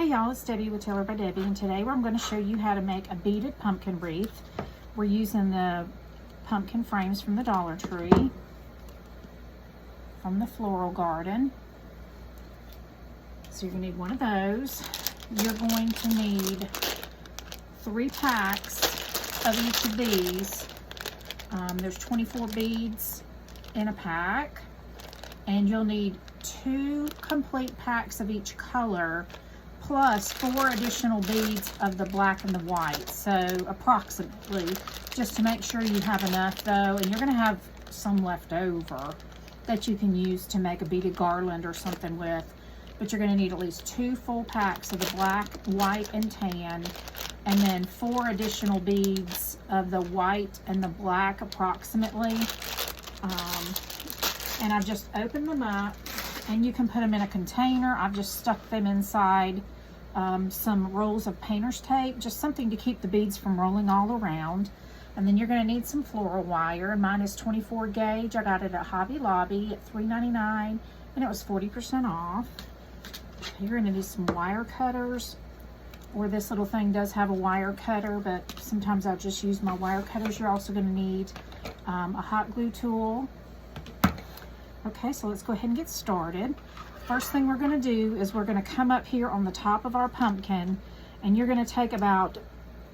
y'all, it's Debbie with Taylor by Debbie, and today I'm going to show you how to make a beaded pumpkin wreath. We're using the pumpkin frames from the Dollar Tree, from the Floral Garden. So you're going to need one of those. You're going to need 3 packs of each of these. There's 24 beads in a pack, and you'll need 2 complete packs of each color, plus 4 additional beads of the black and the white. So approximately, just to make sure you have enough though, and you're going to have some left over that you can use to make a beaded garland or something with. But you're going to need at least 2 full packs of the black, white, and tan, and then 4 additional beads of the white and the black approximately. And I've just opened them up, and you can put them in a container. I've just stuck them inside some rolls of painter's tape, just something to keep the beads from rolling all around. And then you're going to need some floral wire, and mine is 24 gauge. I got it at Hobby Lobby at $3.99, and it was 40% off. You're going to need some wire cutters, or this little thing does have a wire cutter, but sometimes I'll just use my wire cutters. You're also going to need a hot glue tool. Okay, so let's go ahead and get started. First thing we're going to do is we're going to come up here on the top of our pumpkin, and you're going to take about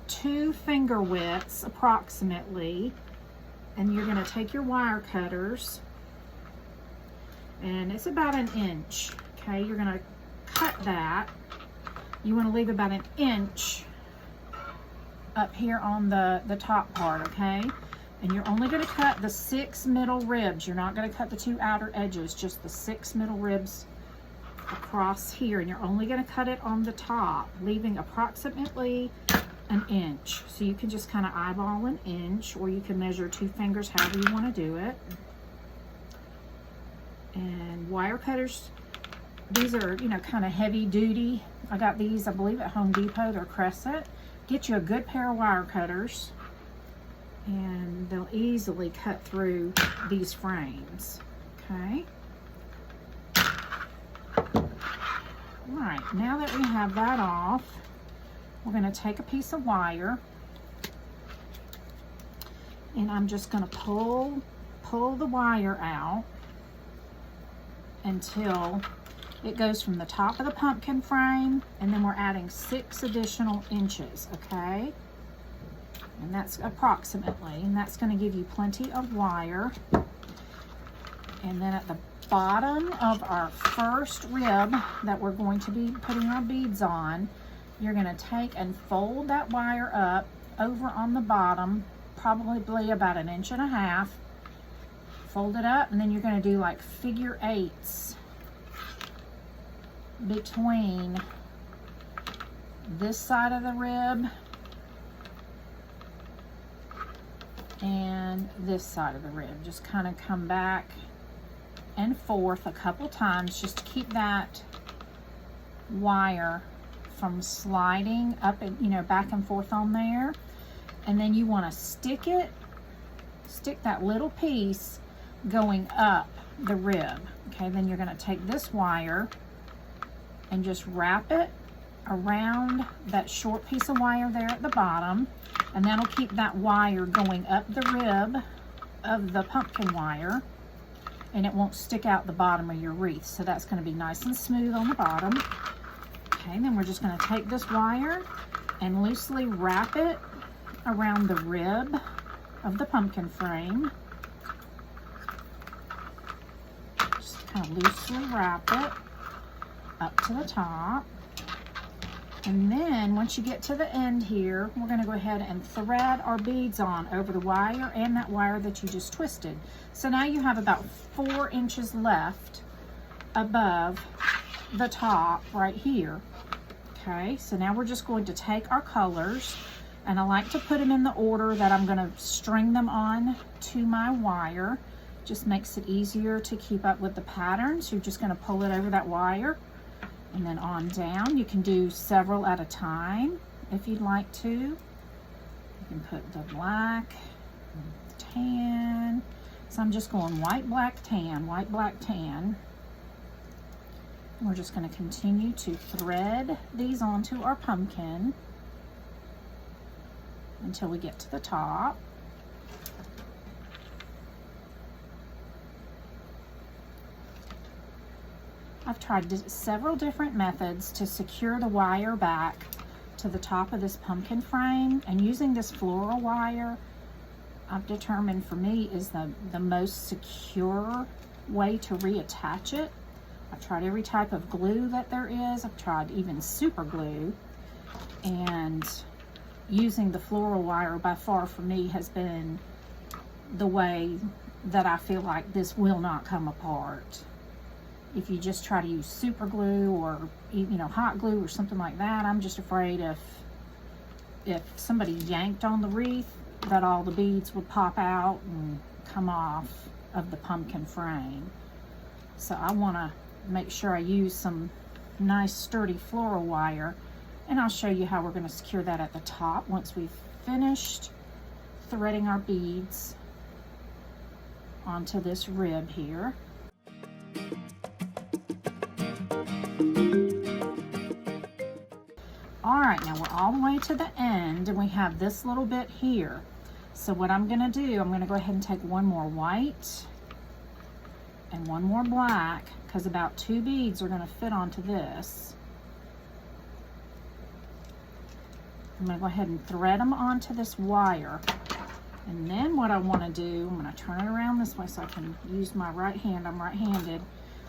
2 finger widths approximately, and you're going to take your wire cutters, and it's about 1 inch. Okay, you're going to cut that. You want to leave about 1 inch up here on the top part, okay? And you're only going to cut the 6 middle ribs. You're not going to cut the 2 outer edges, just the 6 middle ribs across here. And you're only going to cut it on the top, leaving approximately 1 inch. So you can just kind of eyeball 1 inch, or you can measure 2 fingers, however you want to do it. And wire cutters, these are, you know, kind of heavy duty. I got these, I believe, at Home Depot. They're Crescent. Get you a good pair of wire cutters, and they'll easily cut through these frames. Okay. All right, now that we have that off, we're going to take a piece of wire, and I'm just going to pull the wire out until it goes from the top of the pumpkin frame, and then we're adding 6 additional inches, okay? And that's approximately, and that's going to give you plenty of wire. And then at the bottom of our first rib that we're going to be putting our beads on, you're going to take and fold that wire up over on the bottom, probably about 1.5 inches. Fold it up, and then you're going to do like figure 8s between this side of the rib and this side of the rib. Just kind of come back and forth a couple times just to keep that wire from sliding up and, you know, back and forth on there. And then you want to stick that little piece going up the rib. Okay, then you're going to take this wire and just wrap it around that short piece of wire there at the bottom, and that'll keep that wire going up the rib of the pumpkin wire, and it won't stick out the bottom of your wreath. So that's going to be nice and smooth on the bottom. Okay, then we're just going to take this wire and loosely wrap it around the rib of the pumpkin frame. Just kind of loosely wrap it up to the top. And then once you get to the end here, we're going to go ahead and thread our beads on over the wire and that wire that you just twisted. So now you have about 4 inches left above the top right here. Okay, so now we're just going to take our colors, and I like to put them in the order that I'm going to string them on to my wire. Just makes it easier to keep up with the pattern. So you're just going to pull it over that wire and then on down. You can do several at a time if you'd like to. You can put the black, the tan. So I'm just going white, black, tan, white, black, tan. We're just going to continue to thread these onto our pumpkin until we get to the top. I've tried several different methods to secure the wire back to the top of this pumpkin frame, and using this floral wire I've determined for me is the most secure way to reattach it. I've tried every type of glue that there is. I've tried even super glue, and using the floral wire by far for me has been the way that I feel like this will not come apart. If you just try to use super glue or, you know, hot glue or something like that, I'm just afraid if somebody yanked on the wreath that all the beads would pop out and come off of the pumpkin frame. So I want to make sure I use some nice sturdy floral wire, and I'll show you how we're going to secure that at the top once we've finished threading our beads onto this rib here. All right, now we're all the way to the end, and we have this little bit here. So what I'm going to do, I'm going to go ahead and take one more white and one more black, because about 2 beads are going to fit onto this. I'm going to go ahead and thread them onto this wire. And then what I want to do, I'm going to turn it around this way so I can use my right hand. I'm right-handed.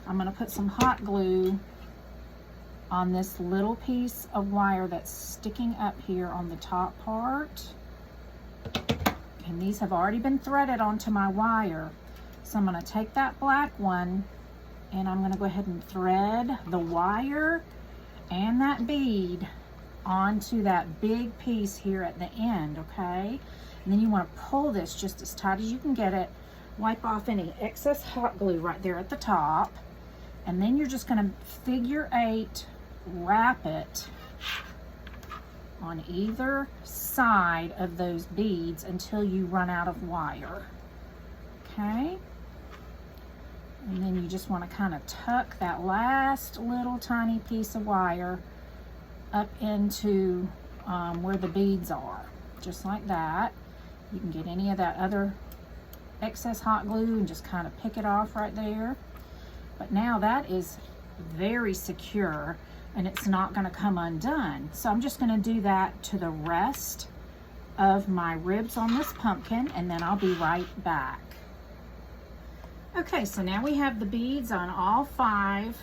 I'm going to put some hot glue on this little piece of wire that's sticking up here on the top part. And these have already been threaded onto my wire. So I'm going to take that black one and I'm going to go ahead and thread the wire and that bead onto that big piece here at the end, okay? And then you want to pull this just as tight as you can get it. Wipe off any excess hot glue right there at the top. And then you're just going to figure 8 wrap it on either side of those beads until you run out of wire, okay? And then you just want to kind of tuck that last little tiny piece of wire up into where the beads are, just like that. You can get any of that other excess hot glue and just kind of pick it off right there. But now that is very secure and it's not going to come undone. So I'm just going to do that to the rest of my ribs on this pumpkin, and then I'll be right back. Okay, so now we have the beads on all 5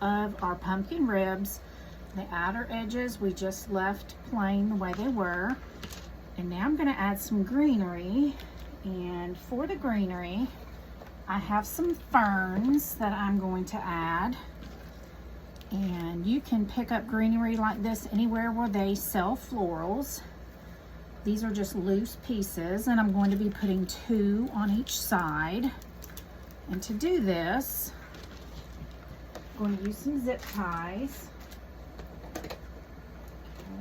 of our pumpkin ribs. The outer edges we just left plain the way they were. And now I'm going to add some greenery. And for the greenery, I have some ferns that I'm going to add. And you can pick up greenery like this anywhere where they sell florals. These are just loose pieces, and I'm going to be putting 2 on each side. And to do this, I'm going to use some zip ties. Okay,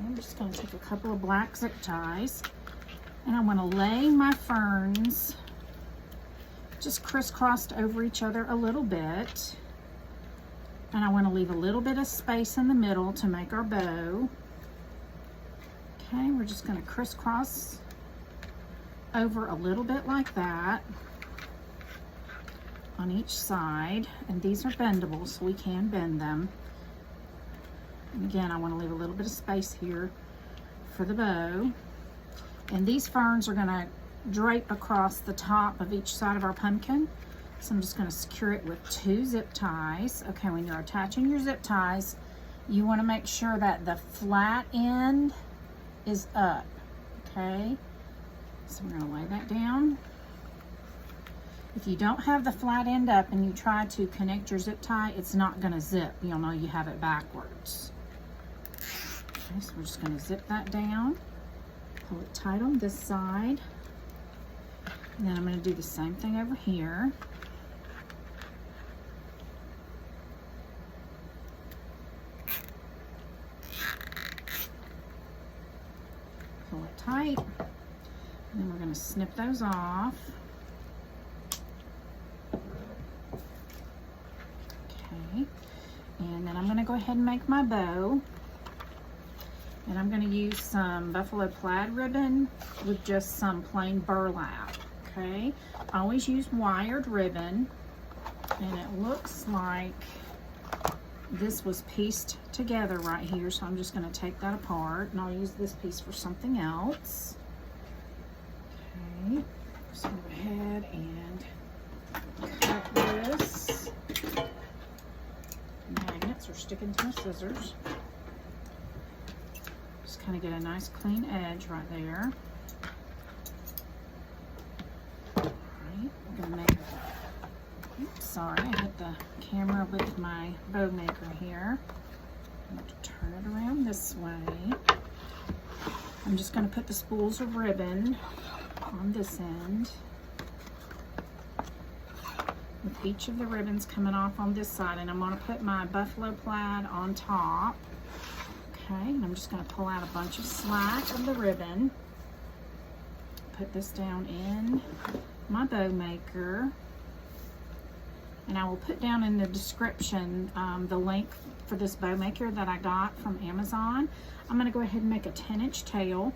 I'm just going to take a couple of black zip ties, and I want to lay my ferns just crisscrossed over each other a little bit. And I want to leave a little bit of space in the middle to make our bow. Okay, we're just going to crisscross over a little bit like that on each side. And these are bendable, so we can bend them. And again, I want to leave a little bit of space here for the bow. And these ferns are going to drape across the top of each side of our pumpkin. So I'm just going to secure it with 2 zip ties. Okay, when you're attaching your zip ties, you want to make sure that the flat end is up, okay? So we're going to lay that down. If you don't have the flat end up and you try to connect your zip tie, it's not going to zip. You'll know you have it backwards. Okay, so we're just going to zip that down. Pull it tight on this side. And then I'm going to do the same thing over here. Pull it tight, and then we're going to snip those off. Okay, and and then I'm going to go ahead and make my bow. And I'm going to use some buffalo plaid ribbon with just some plain burlap, okay? I always use wired ribbon, and it looks like this was pieced together right here, so I'm just going to take that apart, and I'll use this piece for something else. Okay, just go ahead and cut this. Magnets are sticking to my scissors. Just kind of get a nice clean edge right there. All right, I'm gonna make oops, sorry, I hit the camera with my bow maker here. I'm going to turn it around this way. I'm just going to put the spools of ribbon on this end, with each of the ribbons coming off on this side, and I'm going to put my buffalo plaid on top. Okay, and I'm just going to pull out a bunch of slack of the ribbon, put this down in my bow maker, and I will put down in the description the link for this bow maker that I got from Amazon. I'm going to go ahead and make a 10-inch tail.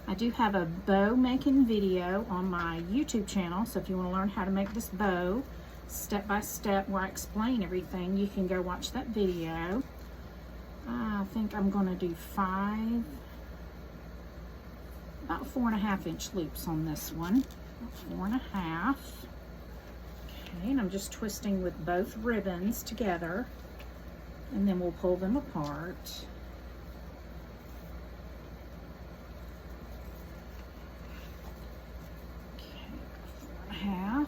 I do have a bow making video on my YouTube channel, so if you want to learn how to make this bow step by step where I explain everything, you can go watch that video. I think I'm going to do about 4.5-inch loops on this one. 4.5. Okay, and I'm just twisting with both ribbons together, and then we'll pull them apart. Okay, 4.5.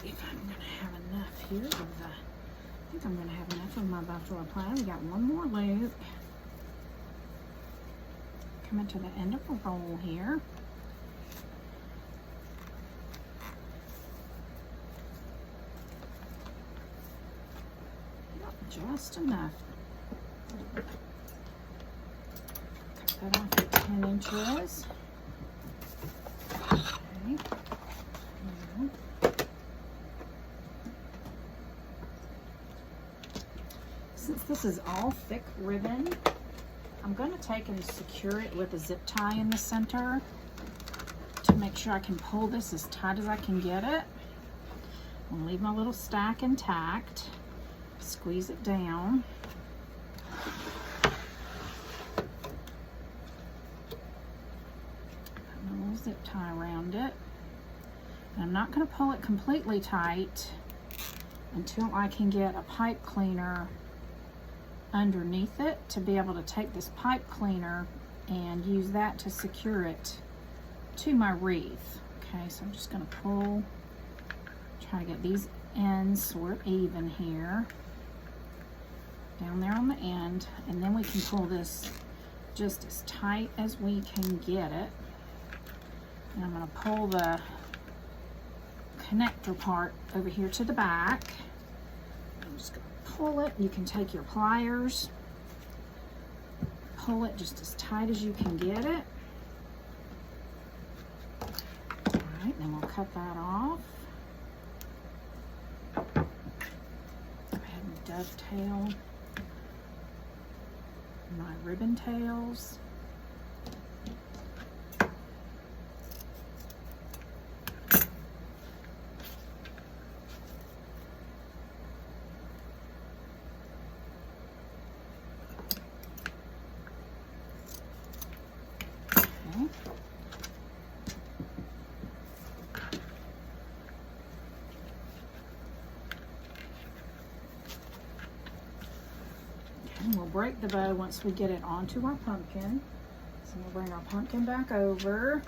If I'm going to have enough here of the, I think I'm going to have enough of my buffalo plaid. We got one more loop. Coming to the end of the roll here. Just enough. Cut that off at 10 inches. Okay. Now, since this is all thick ribbon, I'm going to take and secure it with a zip tie in the center to make sure I can pull this as tight as I can get it. I'm going to leave my little stack intact. Squeeze it down. Put a little zip tie around it. And I'm not going to pull it completely tight until I can get a pipe cleaner underneath it to be able to take this pipe cleaner and use that to secure it to my wreath. Okay, so I'm just going to pull, try to get these ends sort of even here, down there on the end, and then we can pull this just as tight as we can get it. And I'm going to pull the connector part over here to the back. I'm just going to pull it. You can take your pliers, pull it just as tight as you can get it. All right, then we'll cut that off. Go ahead and dovetail my ribbon tails. Okay. And we'll break the bow once we get it onto our pumpkin. So we'll bring our pumpkin back over.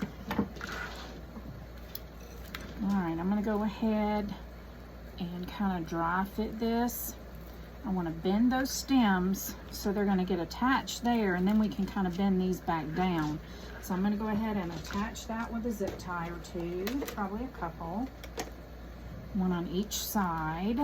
All right, I'm gonna go ahead and kind of dry fit this. I want to bend those stems so they're going to get attached there, and then we can kind of bend these back down. So I'm going to go ahead and attach that with a zip tie or two, probably a couple, one on each side.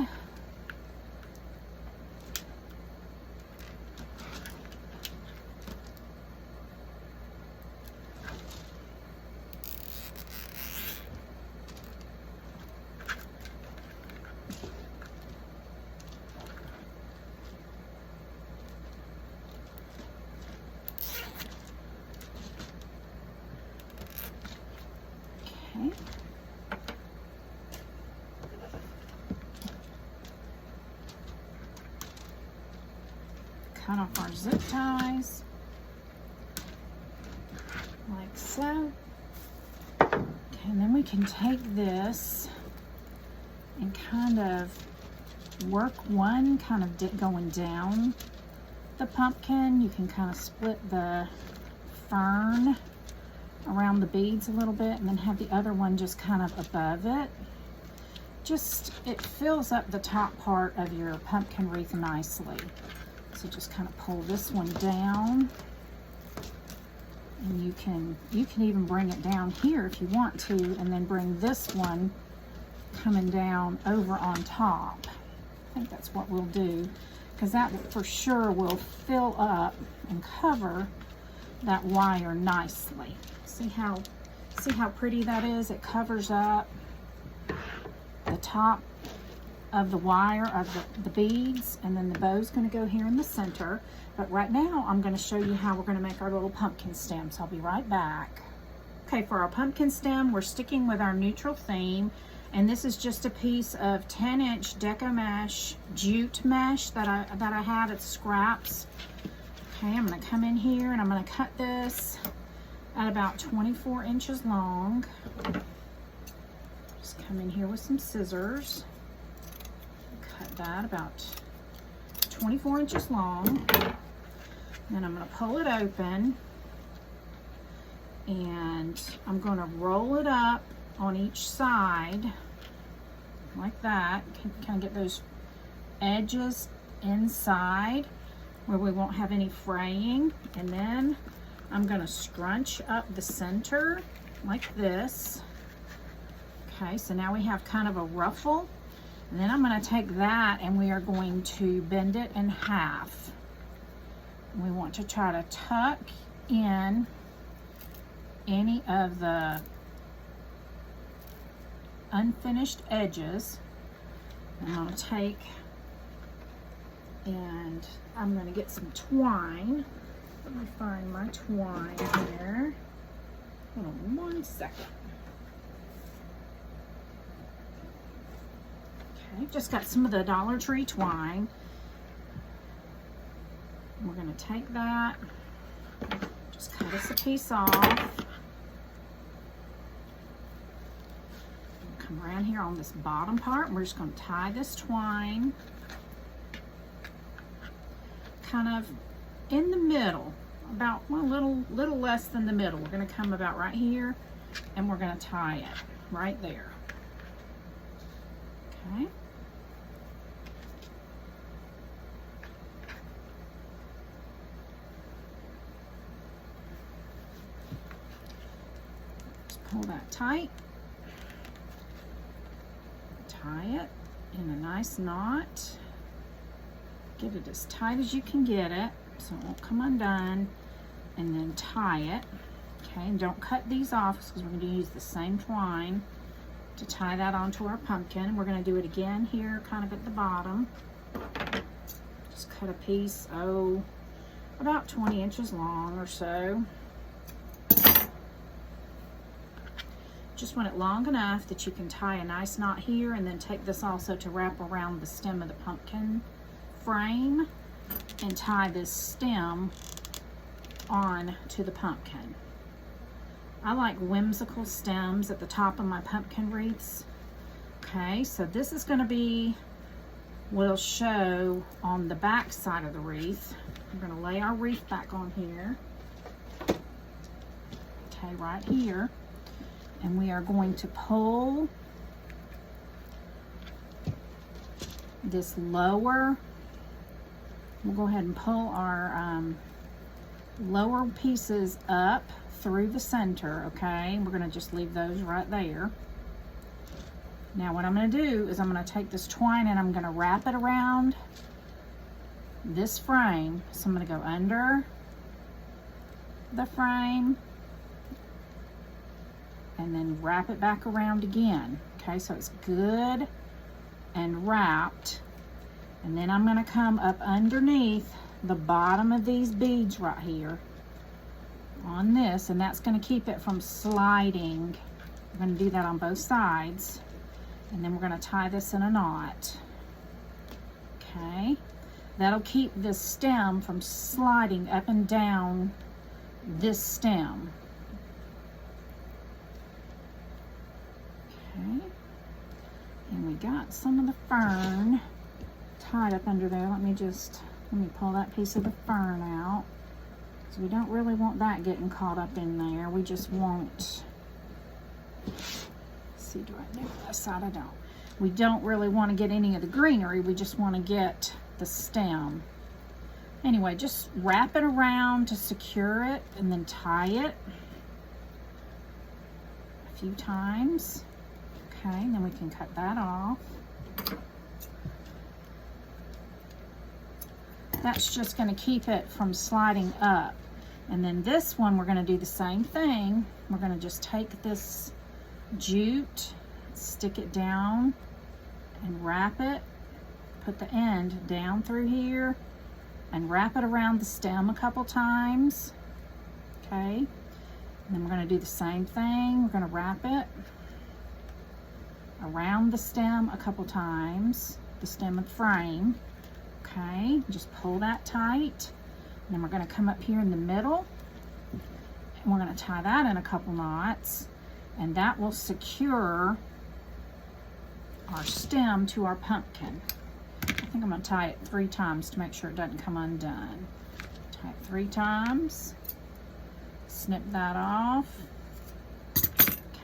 Okay. Cut off our zip ties, like so. Okay, and then we can take this and kind of work one kind of going down the pumpkin. You can kind of split the fern around the beads a little bit, and then have the other one just kind of above it. Just, it fills up the top part of your pumpkin wreath nicely. So just kind of pull this one down, and you can even bring it down here if you want to, and then bring this one coming down over on top. I think that's what we'll do, because that for sure will fill up and cover that wire nicely. See how pretty that is? It covers up the top of the wire of the beads, and then the bow's going to go here in the center. But right now I'm going to show you how we're going to make our little pumpkin stem, so I'll be right back. Okay, for our pumpkin stem, we're sticking with our neutral theme, and this is just a piece of 10-inch deco mesh, jute mesh that I have at Scraps. Okay, I'm going to come in here and I'm going to cut this at about 24 inches long. Just come in here with some scissors. Cut that about 24 inches long. Then I'm going to pull it open, and I'm going to roll it up on each side like that. Kind of get those edges inside where we won't have any fraying, and then I'm going to scrunch up the center like this. Okay, so now we have kind of a ruffle, and then I'm going to take that and we are going to bend it in half. We want to try to tuck in any of the unfinished edges. And I'm going to take and I'm going to get some twine. Let me find my twine here. Hold on 1 second. Okay, just got some of the Dollar Tree twine. We're going to take that, just cut us a piece off. Come around here on this bottom part, and we're just going to tie this twine kind of in the middle, about a little less than the middle. We're going to come about right here, and we're going to tie it right there. Okay. Just pull that tight. Tie it in a nice knot. Get it as tight as you can get it so it won't come undone, and then tie it. Okay, and don't cut these off because we're going to use the same twine to tie that onto our pumpkin. We're going to do it again here kind of at the bottom. Just cut a piece, about 20 inches long or so. Just want it long enough that you can tie a nice knot here, and then take this also to wrap around the stem of the pumpkin frame and tie this stem on to the pumpkin. I like whimsical stems at the top of my pumpkin wreaths. Okay, so this is going to be will show on the back side of the wreath. We're going to lay our wreath back on here. Okay, right here. And we are going to pull this lower, we'll go ahead and pull our lower pieces up through the center, okay? We're gonna just leave those right there. Now what I'm gonna do is I'm gonna take this twine and I'm gonna wrap it around this frame. So I'm gonna go under the frame and then wrap it back around again. Okay, so it's good and wrapped. And then I'm gonna come up underneath the bottom of these beads right here on this, and that's gonna keep it from sliding. We're gonna do that on both sides. And then we're gonna tie this in a knot. Okay, that'll keep this stem from sliding up and down this stem. Okay, and we got some of the fern tied up under there. Let me pull that piece of the fern out. So we don't really want that getting caught up in there. We just want, let's see, do I do this side? I don't. We don't really want to get any of the greenery. We just want to get the stem. Anyway, just wrap it around to secure it and then tie it a few times. Okay, and then we can cut that off. That's just going to keep it from sliding up. And then this one, we're going to do the same thing. We're going to just take this jute, stick it down, and wrap it. Put the end down through here, and wrap it around the stem a couple times. Okay, and then we're going to do the same thing. We're going to wrap it around the stem a couple times, the stem of the frame. Okay, just pull that tight. And then we're going to come up here in the middle, and we're going to tie that in a couple knots, and that will secure our stem to our pumpkin. I think I'm going to tie it 3 times to make sure it doesn't come undone. Tie it 3 times. Snip that off.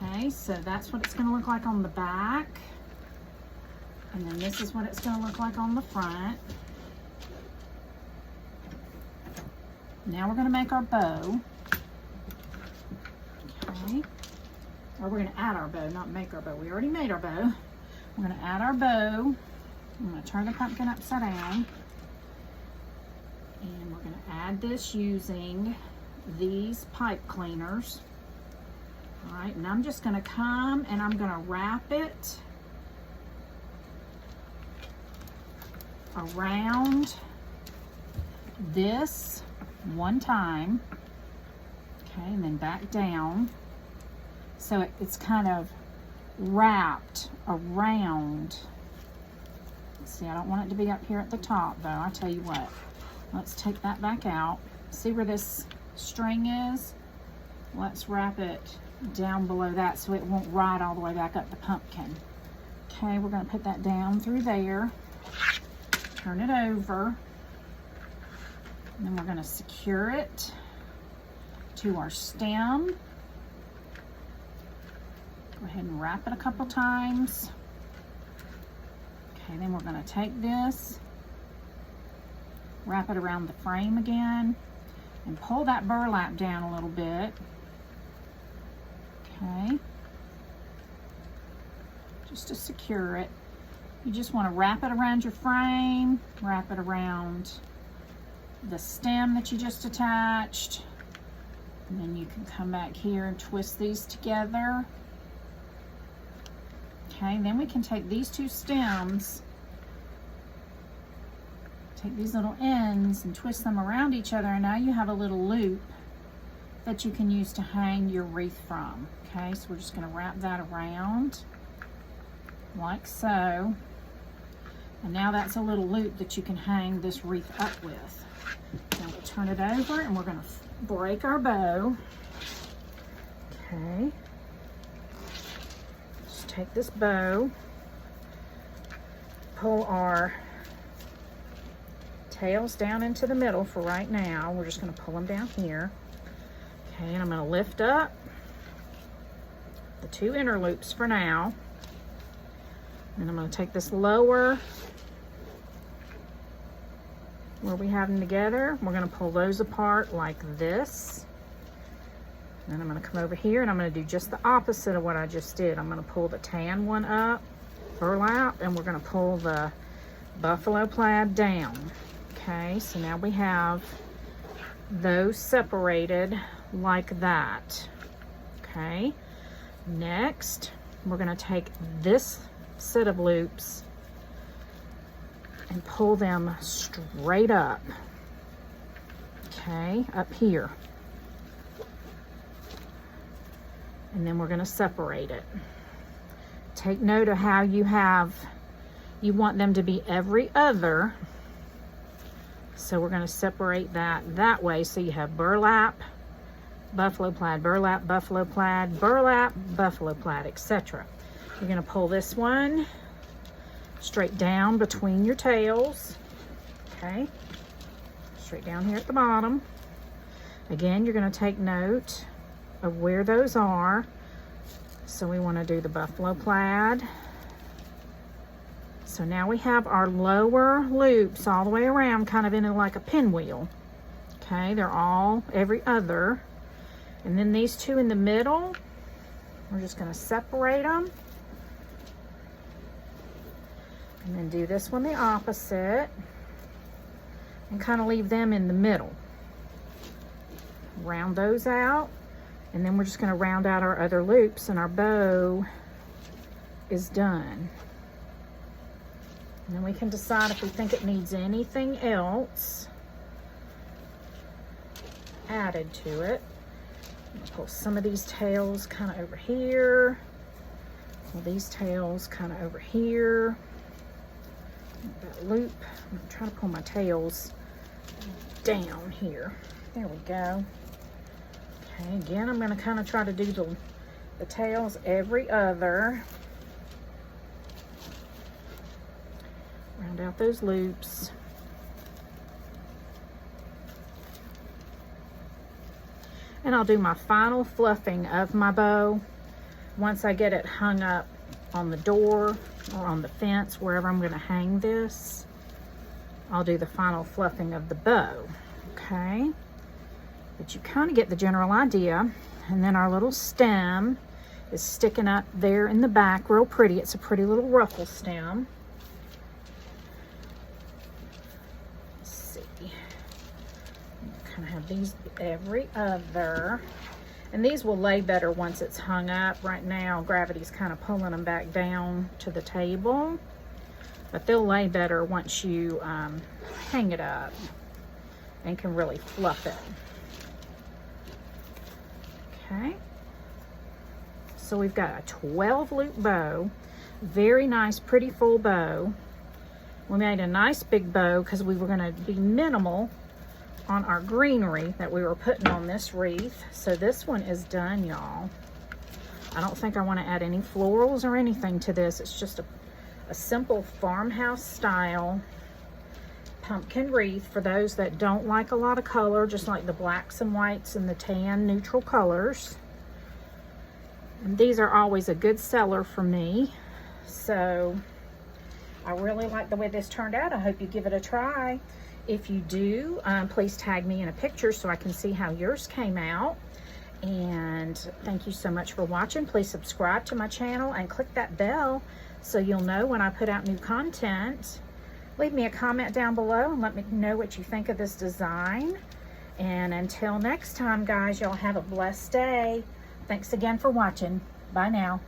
Okay, so that's what it's going to look like on the back. And then this is what it's going to look like on the front. Now we're going to make our bow. Okay. Or we're going to add our bow, not make our bow. We already made our bow. We're going to add our bow. I'm going to turn the pumpkin upside down. And we're going to add this using these pipe cleaners. All right, and I'm just going to come and I'm going to wrap it around this 1 time. Okay, and then back down. So it's kind of wrapped around. See, I don't want it to be up here at the top though. I tell you what, let's take that back out. See where this string is? Let's wrap it down below that so it won't ride all the way back up the pumpkin. Okay, we're going to put that down through there. Turn it over. And then we're going to secure it to our stem. Go ahead and wrap it a couple times. Okay, then we're going to take this, wrap it around the frame again, and pull that burlap down a little bit. Okay, just to secure it. You just want to wrap it around your frame, wrap it around the stem that you just attached, and then you can come back here and twist these together. Okay, then we can take these 2 stems, take these little ends and twist them around each other, and now you have a little loop that you can use to hang your wreath from. Okay, so we're just going to wrap that around like so. And now that's a little loop that you can hang this wreath up with. Now we'll turn it over and we're going to break our bow. Okay. Just take this bow, pull our tails down into the middle for right now. We're just going to pull them down here. Okay, and I'm going to lift up the 2 inner loops for now. And I'm going to take this lower where we have them together. We're going to pull those apart like this. And I'm going to come over here and I'm going to do just the opposite of what I just did. I'm going to pull the tan one up, burlap, and we're going to pull the buffalo plaid down. Okay, so now we have those separated like that. Okay, next we're going to take this set of loops and pull them straight up. Okay, up here. And then we're going to separate it. Take note of how you want them to be every other. So we're going to separate that way. So you have burlap, buffalo plaid, burlap, buffalo plaid, burlap, buffalo plaid, etc. You're going to pull this one straight down between your tails. Okay, straight down here at the bottom. Again, you're going to take note of where those are. So we want to do the buffalo plaid. So now we have our lower loops all the way around, kind of in like a pinwheel. Okay, they're all every other. And then these 2 in the middle, we're just going to separate them. And then do this one the opposite. And kind of leave them in the middle. Round those out. And then we're just going to round out our other loops and our bow is done. And then we can decide if we think it needs anything else added to it. Pull some of these tails kind of over here. Pull these tails kind of over here. That loop, I'm going to try to pull my tails down here. There we go. Okay, again, I'm going to kind of try to do the tails every other. Round out those loops. And I'll do my final fluffing of my bow once I get it hung up on the door or on the fence, wherever I'm going to hang this. I'll do the final fluffing of the bow. Okay. But you kind of get the general idea. And then our little stem is sticking up there in the back real pretty. It's a pretty little ruffle stem. Let's see. Kind of have these every other. And these will lay better once it's hung up. Right now, gravity's kind of pulling them back down to the table. But they'll lay better once you hang it up and can really fluff it. Okay, so we've got a 12 loop bow, very nice, pretty full bow. We made a nice big bow because we were going to be minimal on our greenery that we were putting on this wreath. So this one is done, y'all. I don't think I want to add any florals or anything to this. It's just a simple farmhouse style pumpkin wreath for those that don't like a lot of color, just like the blacks and whites and the tan neutral colors. And these are always a good seller for me. So I really like the way this turned out. I hope you give it a try. If you do, please tag me in a picture so I can see how yours came out. And thank you so much for watching. Please subscribe to my channel and click that bell so you'll know when I put out new content. Leave me a comment down below and let me know what you think of this design. And until next time, guys, y'all have a blessed day. Thanks again for watching. Bye now.